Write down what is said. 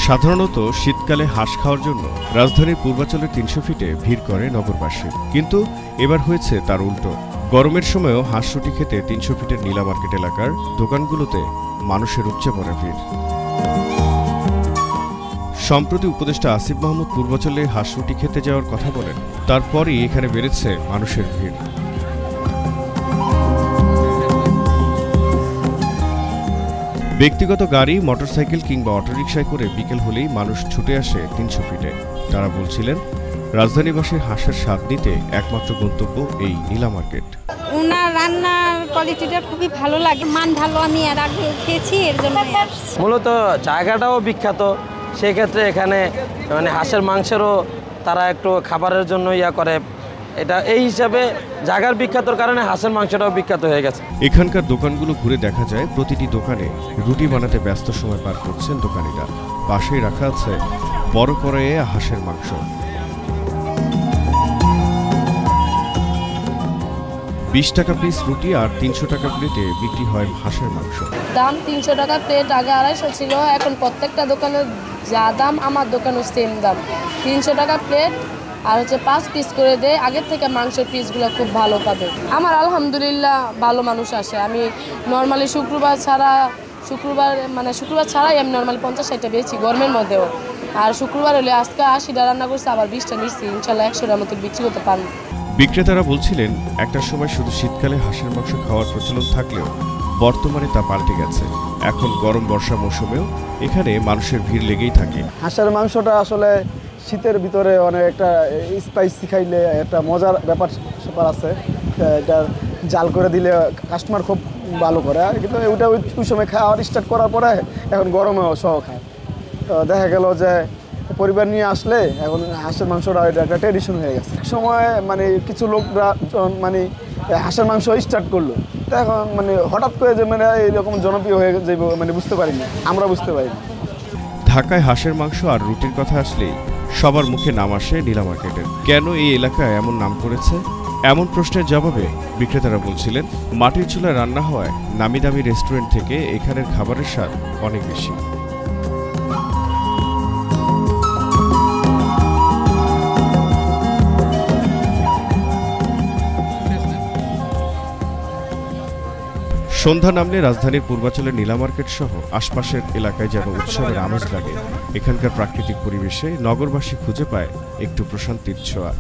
সাধারণত শীতকালে হাঁস খাওয়ার জন্য রাজধানীর পূর্বাঞ্চলের ৩০০ ফিটে ভিড় করে নগরবাসী, কিন্তু এবার হয়েছে তার উল্টো। গরমের সময়ও হাঁস রুটি খেতে ৩০০ ফিটের নীলা মার্কেট এলাকার দোকানগুলোতে মানুষের উপচে পড়া ভিড়। সম্প্রতি উপদেষ্টা আসিফ মাহমুদ পূর্বাঞ্চলে হাঁস রুটি খেতে যাওয়ার কথা বলেন, তারপরই এখানে বেড়েছে মানুষের ভিড়। ব্যক্তিগত গাড়ি, মোটরসাইকেল কিংবা অটোরিকশায় করে বিকেল হলেই মানুষ ছুটে আসে ৩০০ ফিটে। তারা বলছিলেন, রাজধানীবাসীর হাঁসের স্বাদ নিতে একমাত্র গন্তব্য এই নীলা মার্কেট। ওনার রান্নার কোয়ালিটিটা খুবই ভালো লাগে, মান ভালো, আমি এর আগে খেয়েছি, এর জন্য মূলত জায়গাটাও বিখ্যাত। সেই ক্ষেত্রে এখানে মানে হাঁসের মাংসেরও তারা একটু খাবারের জন্য করে, এটা এই হিসাবে জায়গার বিখ্যাতর কারণে হাঁসের মাংসটাও বিখ্যাত হয়ে গেছে। এখানকার দোকানগুলো ঘুরে দেখা যায় প্রতিটি দোকানে রুটি বানাতে ব্যস্ত সময় পার করছেন দোকানিরা। পাশেই রাখা আছে বড় কড়াইয়ে হাঁসের মাংস। ৳২০ পিস রুটি আর ৩০০ টাকা প্লেটে বিক্রি হয় হাঁসের মাংস। দাম ৩০০ টাকা প্লেট, আগে ২৫০ ছিল, এখন প্রত্যেকটা দোকানে যা দাম আমার দোকানেও সেম দাম। ৩০০ টাকা প্লেট আর 5 পিস করে দেয়। আগের থেকে মাংসের পিসগুলো খুব ভালো পাবে। আমার আলহামদুলিল্লাহ ভালো মানুষ আসে। আমি নর্মালি শুক্রবার ছাড়াই আমি নর্মালি 50-60টা বেচি গরমের মধ্যেও। আর শুক্রবার হলে আজকে 80টা রান্না করছে, আবার 20টা নিচ্ছি, ইনশাল্লাহ 100টার মতো বিক্রি করতে পারবো। বিক্রেতারা বলছিলেন, একটা সময় শুধু শীতকালে হাঁসের মাংস খাওয়ার প্রচলন থাকলেও বর্তমানে তা পাল্টে গেছে। এখন গরম বর্ষা মৌসুমেও এখানে মানুষের ভিড় লেগেই থাকে। হাঁসের মাংসটা আসলে শীতের ভিতরে অনেক একটা স্পাইসি খাইলে একটা মজার ব্যাপার আছে। এটা জাল করে দিলে কাস্টমার খুব ভালো করে, কিন্তু ওইটা ওই সময় খাওয়ার স্টার্ট করার পরে এখন গরমেও সহ খায়। তো দেখা গেল যে পরিবার নিয়ে আসলে এখন হাঁসের মাংসটা একটা ট্রেডিশন হয়ে গেছে। এক সময় মানে কিছু লোকরা মানে হাঁসের মাংস স্টার্ট করলো, তো এখন মানে হঠাৎ করে যে মানে এইরকম জনপ্রিয় হয়ে যাইব মানে বুঝতে পারিনি, আমরা বুঝতে পারিনি। ঢাকায় হাঁসের মাংস আর রুটির কথা আসলেই সবার মুখে নাম আসে নীলা মার্কেটের। কেন এই এলাকায় এমন নাম করেছে? এমন প্রশ্নের জবাবে বিক্রেতারা বলছিলেন, মাটির চুলায় রান্না হওয়ায় নামি দামি রেস্টুরেন্ট থেকে এখানের খাবারের স্বাদ অনেক বেশি। সন্ধ্যা নামলে রাজধানীর পূর্বাঞ্চলের নীলা মার্কেট সহ আশপাশের এলাকায় যেন উৎসবের আমেজ লাগে। এখানকার প্রাকৃতিক পরিবেশে নগরবাসী খুঁজে পায় একটু প্রশান্তির ছোঁয়া।